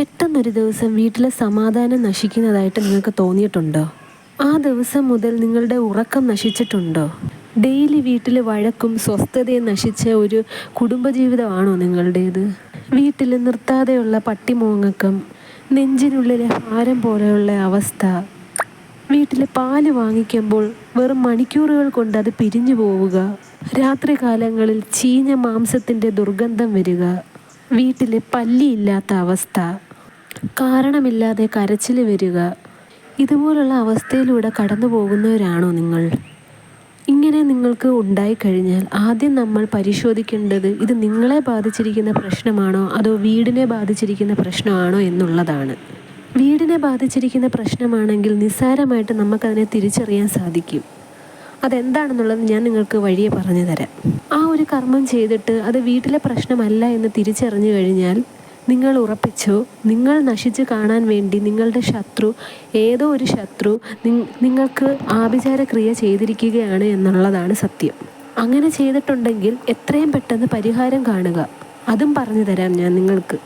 പെട്ടെന്നൊരു ദിവസം വീട്ടിലെ സമാധാനം നശിക്കുന്നതായിട്ട് നിങ്ങൾക്ക് തോന്നിയിട്ടുണ്ടോ? ആ ദിവസം മുതൽ നിങ്ങളുടെ ഉറക്കം നശിച്ചിട്ടുണ്ടോ? ഡെയിലി വീട്ടിൽ വഴക്കും സ്വസ്ഥതയും നശിച്ച ഒരു കുടുംബജീവിതമാണോ നിങ്ങളുടേത്? വീട്ടിൽ നിർത്താതെയുള്ള പട്ടിമോങ്ങക്കം, നെഞ്ചിനുള്ളിലെ ഭാരം പോലെയുള്ള അവസ്ഥ, വീട്ടിൽ പാല് വാങ്ങിക്കുമ്പോൾ വെറും മണിക്കൂറുകൾ കൊണ്ട് അത് പിരിഞ്ഞു പോവുക, രാത്രികാലങ്ങളിൽ ചീഞ്ഞ മാംസത്തിൻ്റെ ദുർഗന്ധം വരിക, വീട്ടിൽ പല്ലിയില്ലാത്ത അവസ്ഥ, കാരണമില്ലാതെ കരച്ചിൽ വരിക, ഇതുപോലുള്ള അവസ്ഥയിലൂടെ കടന്നു പോകുന്നവരാണോ നിങ്ങൾ? ഇങ്ങനെ നിങ്ങൾക്ക് ഉണ്ടായിക്കഴിഞ്ഞാൽ ആദ്യം നമ്മൾ പരിശോധിക്കേണ്ടത് ഇത് നിങ്ങളെ ബാധിച്ചിരിക്കുന്ന പ്രശ്നമാണോ അതോ വീടിനെ ബാധിച്ചിരിക്കുന്ന പ്രശ്നമാണോ എന്നുള്ളതാണ്. വീടിനെ ബാധിച്ചിരിക്കുന്ന പ്രശ്നമാണെങ്കിൽ നിസ്സാരമായിട്ട് നമുക്കതിനെ തിരിച്ചറിയാൻ സാധിക്കും. അതെന്താണെന്നുള്ളത് ഞാൻ നിങ്ങൾക്ക് വഴിയെ പറഞ്ഞു തരാം. ആ ഒരു കർമ്മം ചെയ്തിട്ട് അത് വീട്ടിലെ പ്രശ്നമല്ല എന്ന് തിരിച്ചറിഞ്ഞു കഴിഞ്ഞാൽ നിങ്ങൾ ഉറപ്പിച്ചോ, നിങ്ങൾ നശിച്ച് കാണാൻ വേണ്ടി നിങ്ങളുടെ ശത്രു, ഏതോ ഒരു ശത്രു നിങ്ങൾക്ക് ആഭിചാര ക്രിയ ചെയ്തിരിക്കുകയാണ് എന്നുള്ളതാണ് സത്യം. അങ്ങനെ ചെയ്തിട്ടുണ്ടെങ്കിൽ എത്രയും പെട്ടെന്ന് പരിഹാരം കാണുക. അതും പറഞ്ഞു തരാം ഞാൻ നിങ്ങൾക്ക്.